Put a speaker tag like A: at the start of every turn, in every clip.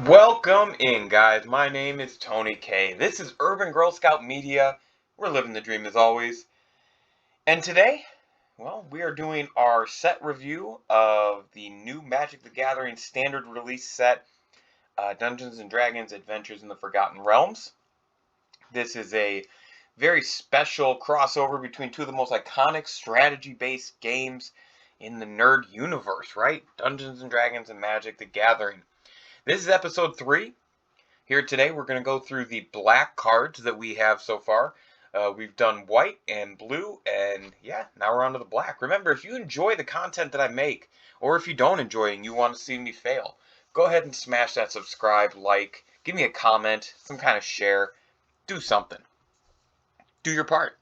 A: Welcome in, guys. My name is Tony K. This is Urban Girl Scout Media. We're living the dream as always. And today, well, we are doing our set review of the new Magic the Gathering standard release set, Dungeons & Dragons Adventures in the Forgotten Realms. This is a very special crossover between two of the most iconic strategy-based games in the nerd universe, right? Dungeons & Dragons and Magic the Gathering. This is episode 3. Here today we're going to go through the black cards that we have so far. We've done white and blue, and yeah, now we're on to the black. Remember, if you enjoy the content that I make, or if you don't enjoy it and you want to see me fail, go ahead and smash that subscribe, like, give me a comment, some kind of share, do something. Do your part.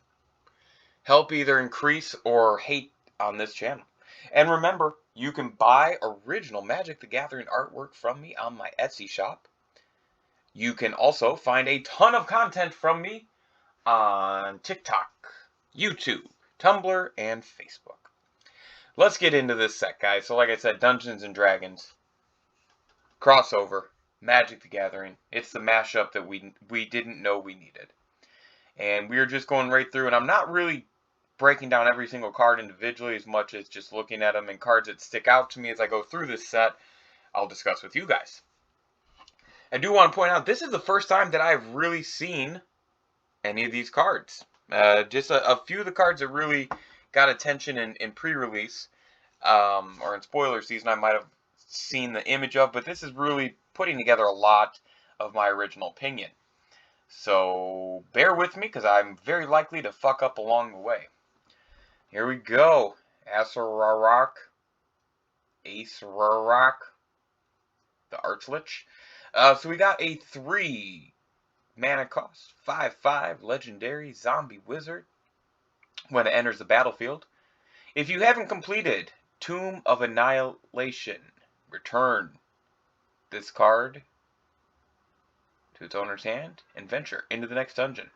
A: Help either increase or hate on this channel. And remember, you can buy original Magic the Gathering artwork from me on my Etsy shop. You can also find a ton of content from me on TikTok, YouTube, Tumblr, and Facebook. Let's get into this set, guys. So like I said, Dungeons & Dragons, crossover, Magic the Gathering. It's the mashup that we didn't know we needed. And we're just going right through, and I'm not really breaking down every single card individually as much as just looking at them, and cards that stick out to me as I go through this set, I'll discuss with you guys. I do want to point out, this is the first time that I've really seen any of these cards. Just a few of the cards that really got attention in pre-release, or in spoiler season, I might have seen the image of, but this is really putting together a lot of my original opinion. So bear with me, because I'm very likely to fuck up along the way. Here we go. Astrorock Ace, the Archlich. So we got a 3 mana cost, 5/5 legendary zombie wizard. When it enters the battlefield, if you haven't completed Tomb of Annihilation, return this card to its owner's hand and venture into the next dungeon.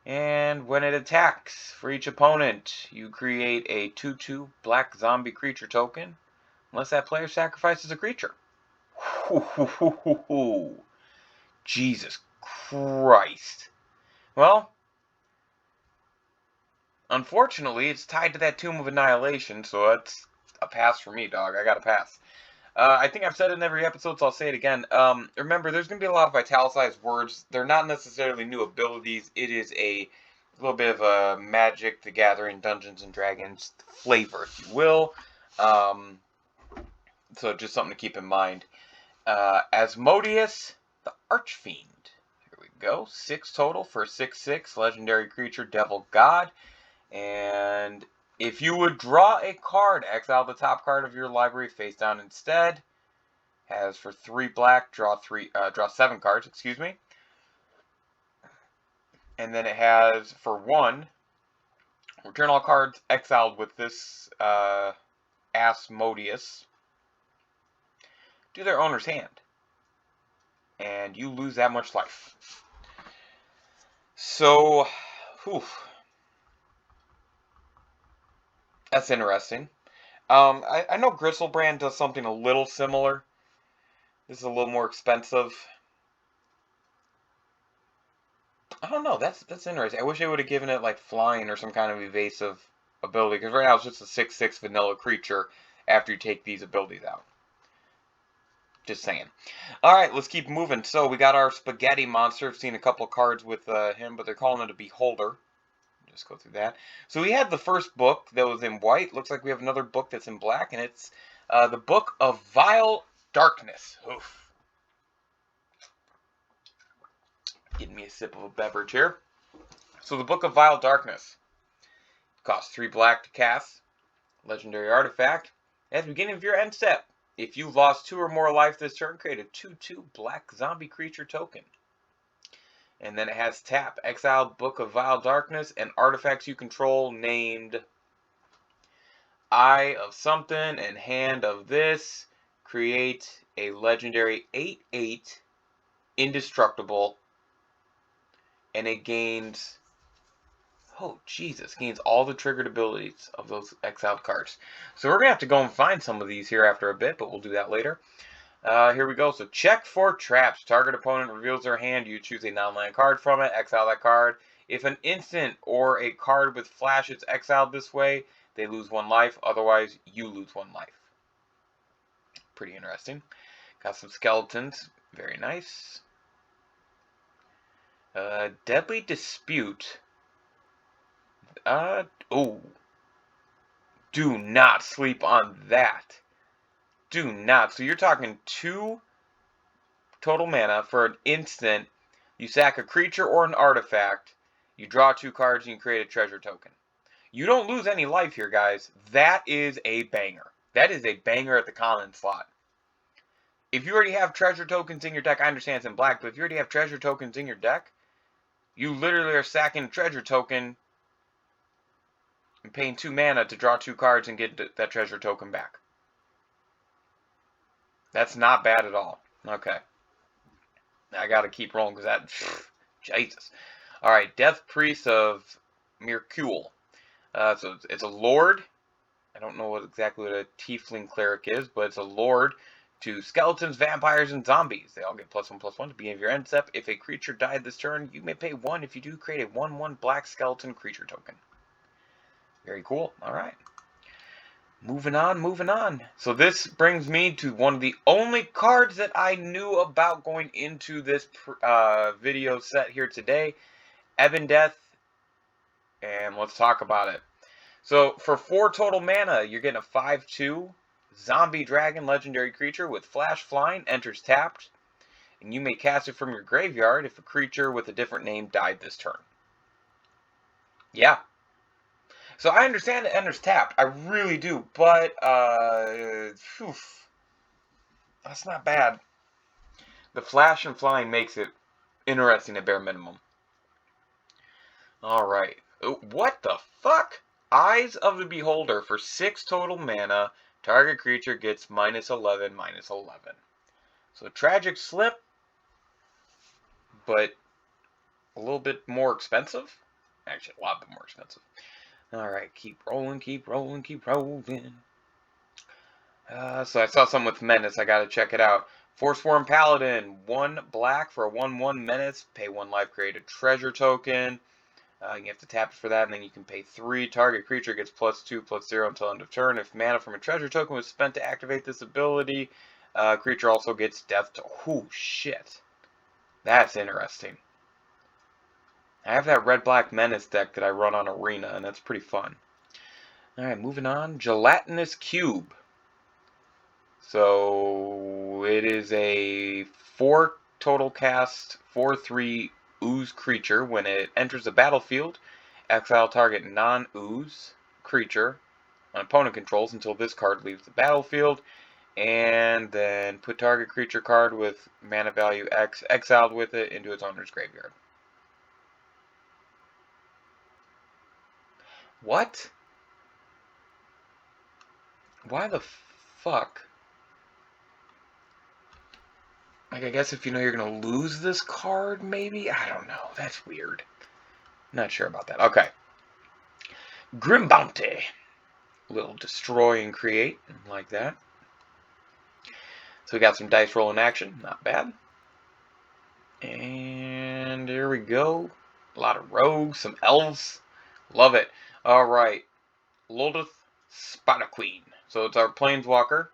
A: And when it attacks, for each opponent, you create a 2/2 black zombie creature token, unless that player sacrifices a creature. Jesus Christ. Well, unfortunately, it's tied to that Tomb of Annihilation, so that's a pass for me, dog. I got a pass. I think I've said it in every episode, so I'll say it again. Remember, there's going to be a lot of italicized words. They're not necessarily new abilities. It is a little bit of a Magic the Gathering, Dungeons & Dragons flavor, if you will. So just something to keep in mind. Asmodeus, the Archfiend. Here we go. 6 total for 6/6, legendary creature, Devil God. And if you would draw a card, exile the top card of your library face down instead. Has for 3 black, draw 7 cards, excuse me. And then it has for 1, return all cards exiled with this Asmodeus to their owner's hand. And you lose that much life. So, that's interesting. I know Gristlebrand does something a little similar. This is a little more expensive. I don't know. That's interesting. I wish they would have given it like flying or some kind of evasive ability, because right now it's just a 6/6 vanilla creature after you take these abilities out. Just saying. Alright, let's keep moving. So we got our spaghetti monster. I've seen a couple of cards with him, but they're calling it a beholder. Just go through that. So we had the first book that was in white. Looks like we have another book that's in black, and it's the Book of Vile Darkness. Oof. Getting me a sip of a beverage here. So the Book of Vile Darkness costs 3 black to cast. Legendary artifact. At the beginning of your end step, if you lost 2 or more life this turn, create a 2/2 black zombie creature token. And then it has tap, exile Book of Vile Darkness, and artifacts you control named Eye of something and Hand of this. Create a legendary 8/8 indestructible, and it gains, oh Jesus, gains all the triggered abilities of those exiled cards. So we're going to have to go and find some of these here after a bit, but we'll do that later. Here we go. So check for traps. Target opponent reveals their hand. You choose a non-land card from it. Exile that card. If an instant or a card with flash is exiled this way, they lose 1 life. Otherwise, you lose 1 life. Pretty interesting. Got some skeletons. Very nice. Deadly Dispute. Oh. Do not sleep on that. Do not. So you're talking 2 total mana for an instant. You sack a creature or an artifact. You draw 2 cards and you create a treasure token. You don't lose any life here, guys. That is a banger. That is a banger at the common slot. If you already have treasure tokens in your deck, I understand it's in black, but if you already have treasure tokens in your deck, you literally are sacking a treasure token and paying 2 mana to draw 2 cards and get that treasure token back. That's not bad at all. Okay. I gotta keep rolling because that... Jesus. Alright, Death Priest of Mirkul. So it's a lord. I don't know exactly what a tiefling cleric is, but it's a lord to skeletons, vampires, and zombies. They all get +1/+1 to begin of your end step. If a creature died this turn, you may pay 1. If you do, create a 1/1 black skeleton creature token. Very cool. Alright. Moving on. So this brings me to one of the only cards that I knew about going into this video set here today. Ebb and Death. And let's talk about it. So for 4 total mana, you're getting a 5/2 zombie dragon legendary creature with flash flying, enters tapped, and you may cast it from your graveyard if a creature with a different name died this turn. Yeah. So I understand it enters tapped. I really do, but that's not bad. The flash and flying makes it interesting at bare minimum. Alright. What the fuck? Eyes of the Beholder for 6 total mana. Target creature gets -11/-11. So Tragic Slip, but a little bit more expensive. Actually, a lot bit more expensive. Alright, keep rolling. So I saw some with Menace. I gotta check it out. Forsworn Paladin, 1 black for a 1/1 Menace. Pay 1 life, create a treasure token. You have to tap it for that, and then you can pay 3. Target creature gets +2/+0 until end of turn. If mana from a treasure token was spent to activate this ability, creature also gets death to... Oh, shit. That's interesting. I have that red-black Menace deck that I run on Arena, and that's pretty fun. Alright, moving on. Gelatinous Cube. So, it is a 4 total cast, 4/3 ooze creature. When it enters the battlefield, exile target non-ooze creature an opponent controls until this card leaves the battlefield, and then put target creature card with mana value X exiled with it into its owner's graveyard. What? Why the fuck? Like, I guess if you know you're going to lose this card, maybe? I don't know. That's weird. Not sure about that. Okay. Grim Bounty. Little destroy and create, like that. So we got some dice roll in action. Not bad. And there we go. A lot of rogues, some elves. Love it. Alright. Lodith Spider Queen. So it's our planeswalker.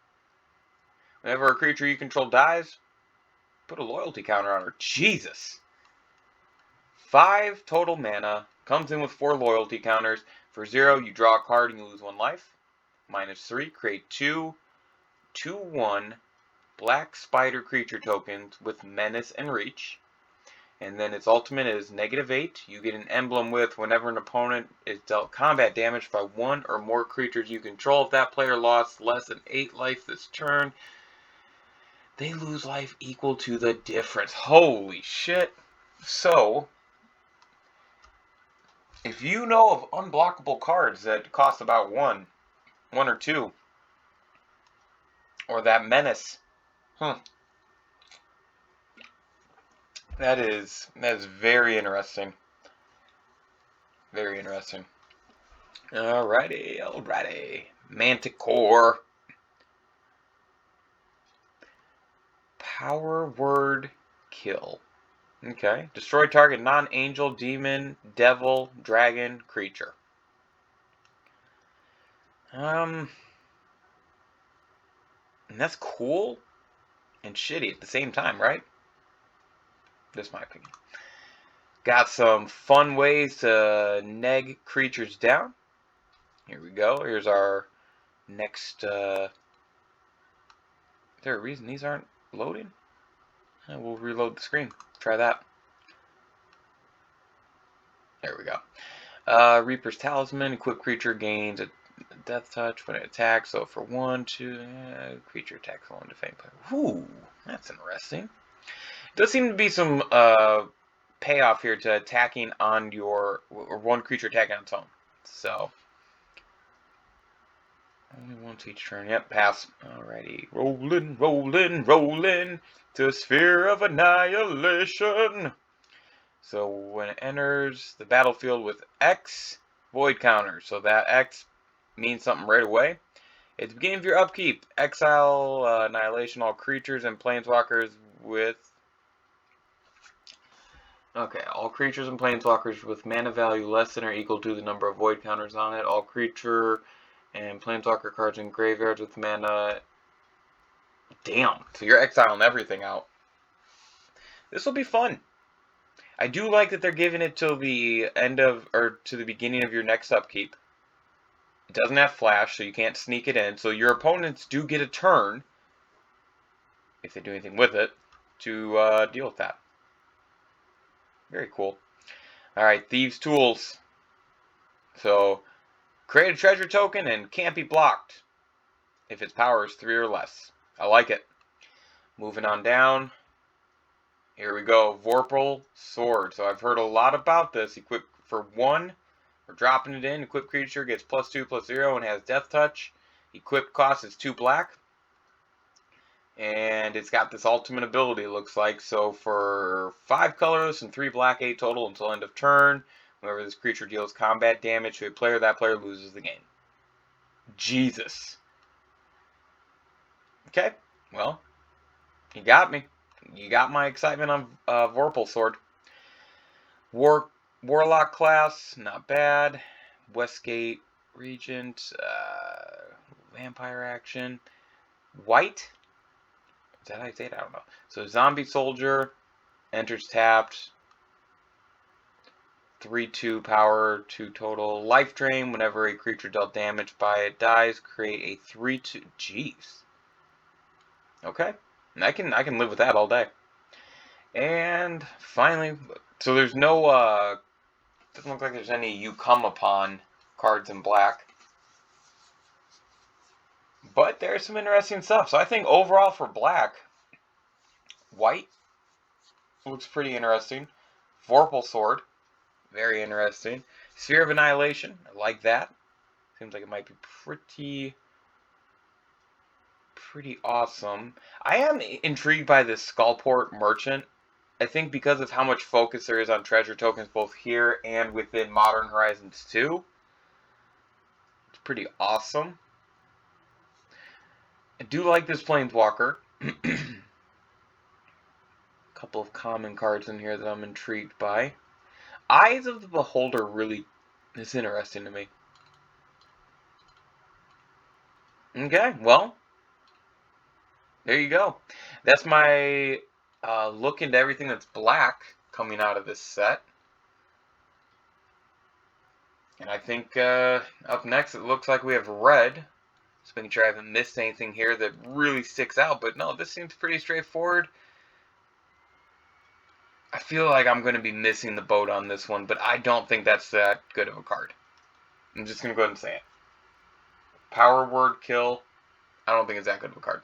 A: Whenever a creature you control dies, put a loyalty counter on her. Jesus. 5 total mana. Comes in with 4 loyalty counters. For 0, you draw a card and you lose 1 life. -3, create 2 2/1 black spider creature tokens with menace and reach. And then its ultimate is -8. You get an emblem with whenever an opponent is dealt combat damage by 1 or more creatures you control. If that player lost less than 8 life this turn, they lose life equal to the difference. Holy shit. So, if you know of unblockable cards that cost about 1 or 2, or that menace, that is very interesting. Very interesting. Alrighty. Manticore. Power word kill. Okay. Destroy target non-angel, demon, devil, dragon, creature. And that's cool and shitty at the same time, right? That's my opinion. Got some fun ways to neg creatures down. Here we go. Here's our next. Is there a reason these aren't loading? We'll reload the screen. Try that. There we go. Reaper's Talisman. Equip creature gains a death touch when it attacks. So for 1, 2, creature attacks 1 defend player. Ooh, that's interesting. Does seem to be some payoff here to attacking on your, or one creature attacking on its own. So only once each turn. Yep, pass. Alrighty. Rolling, rolling, rolling to Sphere of Annihilation. So when it enters the battlefield with X, void counter. So that X means something right away. At the beginning of your upkeep, exile Annihilation all creatures and planeswalkers with... Okay, all creatures and planeswalkers with mana value less than or equal to the number of void counters on it. All creature and planeswalker cards in graveyards with mana... Damn, so you're exiling everything out. This will be fun. I do like that they're giving it till the end of, or to the beginning of your next upkeep. It doesn't have flash, so you can't sneak it in. So your opponents do get a turn, if they do anything with it, to deal with that. Very cool. Alright, Thieves' Tools. So, create a treasure token and can't be blocked if its power is 3 or less. I like it. Moving on down. Here we go. Vorpal Sword. So I've heard a lot about this. Equip for 1. We're dropping it in. Equip creature gets +2/+0 and has death touch. Equip cost is 2 black. And it's got this ultimate ability, it looks like. So for 5 colors and 3 black, 8 total until end of turn. Whenever this creature deals combat damage to a player, that player loses the game. Jesus. Okay, well, you got me. You got my excitement on Vorpal Sword. Warlock class, not bad. Westgate Regent, Vampire action. White? Is that how you say it? I don't know. So Zombie Soldier enters tapped. 3/2 power, 2 total. Life Drain, whenever a creature dealt damage by it dies, create a 3/2. Jeez. Okay. And I can live with that all day. And finally, so there's no doesn't look like there's any You Come Upon cards in black. But there's some interesting stuff. So I think overall for black, white looks pretty interesting. Vorpal Sword, very interesting. Sphere of Annihilation, I like that. Seems like it might be pretty awesome. I am intrigued by this Skullport Merchant. I think because of how much focus there is on treasure tokens both here and within Modern Horizons 2. It's pretty awesome. I do like this Planeswalker. Couple of common cards in here that I'm intrigued by. Eyes of the Beholder really is interesting to me. Okay, well, there you go. That's my look into everything that's black coming out of this set. And I think up next it looks like we have red. Just making sure I haven't missed anything here that really sticks out. But no, this seems pretty straightforward. I feel like I'm going to be missing the boat on this one, but I don't think that's that good of a card. I'm just going to go ahead and say it. Power word kill. I don't think it's that good of a card.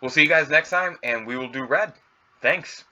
A: We'll see you guys next time, and we will do red. Thanks.